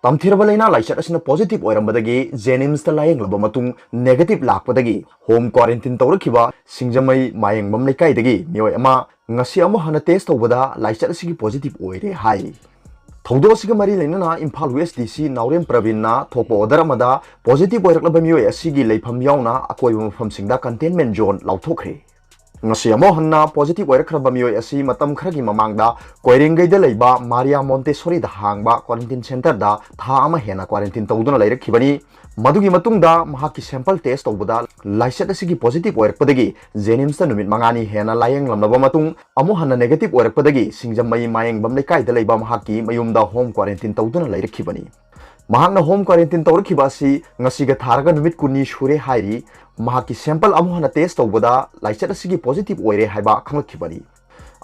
तमथिरब लेना लाइचत असना पॉजिटिव ओइरमबदगी जेनिम्स ता लायंगलब मतुंग नेगेटिव लाकपदगी होम क्वारंटाइन तौरखिबा सिंगजमई मायंगबम लेकाइदगी मियोय अमा ngasi amu hana test tawbada laichat asigi positive oire hai thaudo asiga mari leinana Imphal West DC Naurem Pravin na thokpa order amada positive oiraklaba miyoy asigi leifam yauna akoiba mafam singda containment zone lauthokre ngasi amu hanna positive oirakraba miyoy asi matam kharagi mamangda koirengai da leiba Maria Montessori da hangba quarantine center da tha ama hena quarantine tawduna leirakibani मधुगी मतुंगदा महाकी sample test तौबदा लाइसेट असिगी positive ओइरकपदगी जेनिम्स ता नुमित मंगानी हेना लायंग लमनबा मतुंग अमु हन्ना नेगेटिव ओइरकपदगी सिंगजमई मायंग बम लेकाइदा लेबा महाकी मयुमदा होम क्वारंटाइन तौदुना लेरखिबनी महाकना होम क्वारंटाइन तौरखिबासी ngasiga tharaga numit kunni shure hairi महाकी सैंपल अमु हन्ना टेस्ट तौबदा लाइसेट असिगी पॉजिटिव ओइरे हाइबा खंगलखिबनी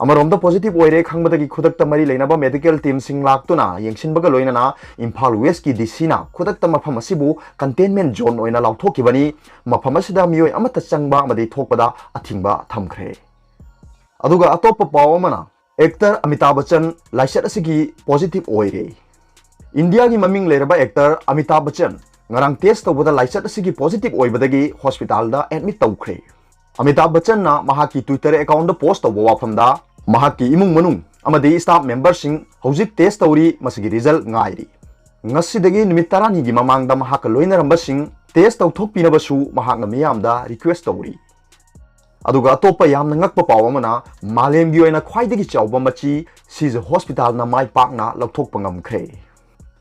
अमरोमदा पॉजिटिव ओइरे खंगबदगी खुदकता मरी लेनाबा मेडिकल टीम सिंग लाक्तुना यंगसिनबगा लोइनाना इम्फाल वेस्ट की डीसीना खुदकता मफम असिबु कंटेनमेंट जोन ओइना लाउथोकिबनी मफम असिदा मियोय अमता चंगबा अमदि थोकपदा अथिंगबा थमखरे अदुगा अतोप पाव अमना एक्टर अमिताभ बच्चन लाइसेट असिगी पॉजिटिव ओइरे इंडिया की ममिंग लेरबा actor Amitabh Bachchan ngarang test tawbada लाइसेट असिगी पॉजिटिव ओइबदगी हॉस्पिटल दा एडमिट तौखरे अमिताभ बच्चन ना महाकी ट्विटर अकाउंट दा पोस्ट तौबा वाफमदा महाकी इमुंग मनुंग अमदि स्टाफ मेंबर सिंग हौजिक टेस्ट तौरी मसिगी result ngairi ngasi numit tarani gi mamangda mahak loinaramba sing test tauthokpinabashu mahakna miyamda request tawri aduga atopa yamna ngakpa pawamana malem gi oina khwaidagi chawba machi size hospital na mai pakna lathokpa ngamkhre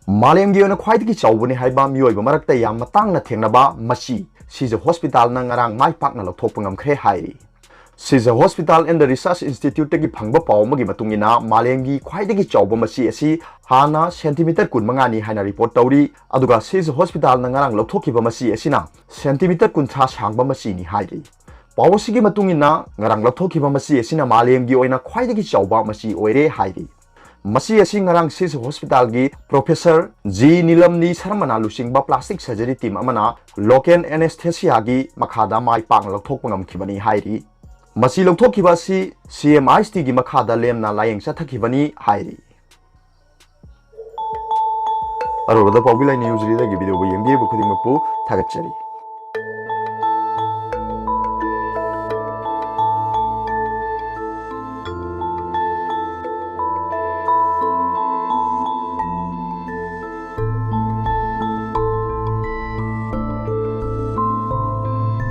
malem gi oina khwaidagi chawbani haiba miyoiba marakta yamma tangna thengnaba machi size hospital na ngarang mai pakna lathokpa ngamkhre hairi size hospital and the research institute gi phangba pawmagi matungina malemgi khwaidagi chawba machi asi hana centimeter kunmanga ni haina report tawri aduga size hospital na ngarang lathokhiba machi asina centimeter kuntha sangba machi ni hairi pawsigi matungina ngarang lathokhiba machi asina malemgi oina khwaidagi chawba machi oire hairi मसी असी ngarang sis hospital gi professor G Nilamni Sarmana lusingba plastic surgery team amana local anesthesia gi makhada mai pang lathokpa ngamkhibani hairi मसी लौथोखिबा si CMIST gi makhada lemna layeng chathakibani hairi अरोदा popular news रीदा की video को यंगे बुखुदिंग मपु थागतचरी।